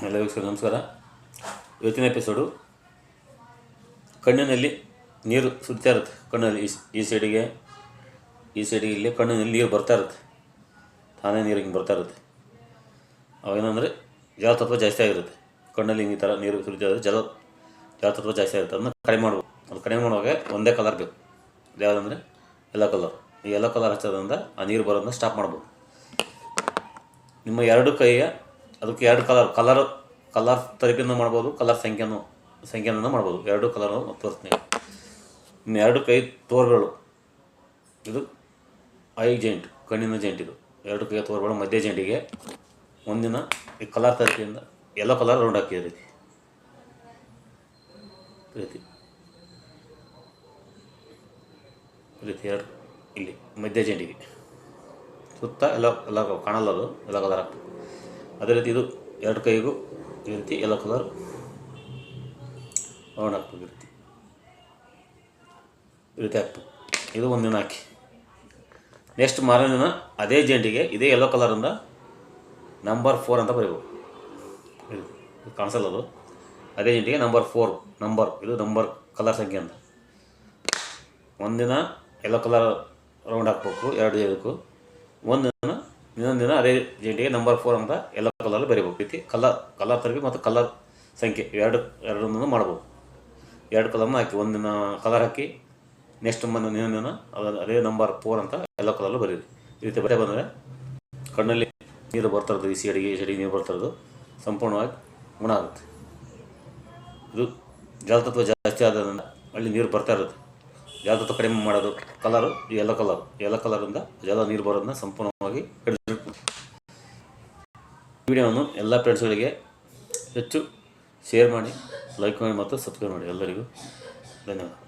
ಎಲ್ಲರಿಗೂ ನಮಸ್ಕಾರ. ಇವತ್ತಿನ ಎಪಿಸೋಡು ಕಣ್ಣಿನಲ್ಲಿ ನೀರು ಸುರಿತಾ ಇರುತ್ತೆ. ಕಣ್ಣಲ್ಲಿ ಈ ಸೈಡಿಗೆ ಇಲ್ಲಿ ಕಣ್ಣಿನಲ್ಲಿ ನೀರು ಬರ್ತಾ ಇರುತ್ತೆ, ತಾನೇ ನೀರು ಹಿಂಗೆ ಬರ್ತಾ ಇರುತ್ತೆ. ಅವೇನಂದರೆ ಜಲತತ್ವ ಜಾಸ್ತಿ ಆಗಿರುತ್ತೆ. ಕಣ್ಣಲ್ಲಿ ಈ ಥರ ನೀರು ಸುರಿತಾ ಇರುತ್ತೆ, ಜಲತತ್ವ ಜಾಸ್ತಿ ಆಗುತ್ತೆ. ಅದನ್ನು ಕಡಿಮೆ ಮಾಡ್ಬೋದು. ಅದು ಕಡಿಮೆ ಮಾಡುವಾಗ ಒಂದೇ ಕಲರ್ ಬೇಕು. ಯಾವುದಂದರೆ ಯೆಲ್ಲೋ ಕಲರ್. ಈ ಯೆಲ್ಲೋ ಕಲರ್ ಹಚ್ಚೋದ್ರಿಂದ ಆ ನೀರು ಬರೋದನ್ನ ಸ್ಟಾಪ್ ಮಾಡ್ಬೋದು. ನಿಮ್ಮ ಎರಡು ಕೈಯ ಅದಕ್ಕೆ ಎರಡು ಕಲರ್ ತರಪಿಂದ ಮಾಡ್ಬೋದು, ಕಲರ್ ಸಂಖ್ಯೆಯಿಂದ ಮಾಡ್ಬೋದು. ಎರಡು ಕಲರ್ ತೋರಿಸ್ತೀನಿ. ಇನ್ನು ಎರಡು ಕೈ ತೋರ್ಗಳು, ಇದು ಐ ಜಾಯಿಂಟ್, ಕಣ್ಣಿನ ಜಾಯಿಂಟ್. ಇದು ಎರಡು ಕೈ ತೋರ್ಗಳು ಮಧ್ಯ ಜಾಯಿಂಟಿಗೆ ಒಂದಿನ ಈ ಕಲರ್ ತರಪಿಯಿಂದ ಯೆಲ್ಲೋ ಕಲರ್ ರೌಂಡ್ ಹಾಕಿ ರೀತಿ ಎರಡು ಇಲ್ಲಿ ಮಧ್ಯ ಜಾಯಿಂಟಿಗೆ ಸುತ್ತ ಎಲ್ಲ ಕಾಣಲ್ಲ, ಅದು ಯೆಲ್ಲೋ ಕಲರ್ ಹಾಕ್ಬೇಕು. ಅದೇ ರೀತಿ ಇದು ಎರಡು ಕೈಗೂ ಈ ರೀತಿ ಯೆಲ್ಲೋ ಕಲರ್ ರೌಂಡ್ ಹಾಕ್ಬೇಕು. ಈ ರೀತಿ ಹಾಕ್ಬೇಕು. ಇದು ಒಂದಿನ ಹಾಕಿ ನೆಕ್ಸ್ಟ್ ಮಾರನೇ ದಿನ ಅದೇ ಜಾಯಿಂಟಿಗೆ ಇದೇ ಯೆಲ್ಲೋ ಕಲರಿಂದ ನಂಬರ್ 4 ಅಂತ ಬರೀಬೇಕು. ಇದು ಕಾಣಿಸಲ್ಲ, ಅದು ಅದೇ ಜಾಯಿಂಟಿಗೆ ನಂಬರ್ 4 ಇದು ನಂಬರ್ ಕಲರ್ ಸಂಖ್ಯೆ ಅಂತ. ಒಂದಿನ ಯೆಲ್ಲೋ ಕಲರ್ ರೌಂಡ್ ಹಾಕ್ಬೇಕು ಎರಡು ಇದಕ್ಕೂ. ಇನ್ನೊಂದು ದಿನ ಅದೇ ಜಾಯಿಂಟಿಗೆ ನಂಬರ್ 4 ಅಂತ ಯೆಲ್ಲೋ ಕಲರ್ ಬರೀಬೇಕು. ರೀತಿ ಕಲರ್ ತರಬೇಕು ಮತ್ತು ಕಲರ್ ಸಂಖ್ಯೆ ಎರಡನ್ನೂ ಮಾಡ್ಬೋದು. ಎರಡು ಕಲರ್ನ ಹಾಕಿ ಒಂದಿನ ಕಲರ್ ಹಾಕಿ ನೆಕ್ಸ್ಟ್ ಇನ್ನೊಂದು ದಿನ ಅದೇ ನಂಬರ್ 4 ಅಂತ ಯೆಲ್ಲೋ ಕಲರ್ ಬರೀರಿ. ಈ ರೀತಿ ಬರೀ ಬಂದರೆ ಕಣ್ಣಲ್ಲಿ ನೀರು ಬರ್ತಾ ಇರೋದು, ಈ ಸೈಡಿಗೆ ನೀರು ಬರ್ತಾ ಇರೋದು ಸಂಪೂರ್ಣವಾಗಿ ಗುಣ ಆಗುತ್ತೆ. ಇದು ಜಲತತ್ವ ಜಾಸ್ತಿ ಆದ್ರಿಂದ ಅಲ್ಲಿ ನೀರು ಬರ್ತಾ ಇರುತ್ತೆ. ಜಲತತ್ವ ಕಡಿಮೆ ಮಾಡೋದು ಕಲರು ಯೆಲ್ಲೋ ಕಲರಿಂದ ನೀರು ಬರೋದನ್ನ ಸಂಪೂರ್ಣವಾಗಿ ಹಿಡಿದಿರುತ್ತೆ. ವಿಡಿಯೋವನ್ನು ಎಲ್ಲ ಫ್ರೆಂಡ್ಸ್ಗಳಿಗೆ ಹೆಚ್ಚು ಶೇರ್ ಮಾಡಿ, ಲೈಕ್ ಮಾಡಿ ಮತ್ತು ಸಬ್ಸ್ಕ್ರೈಬ್ ಮಾಡಿ. ಎಲ್ಲರಿಗೂ ಧನ್ಯವಾದ.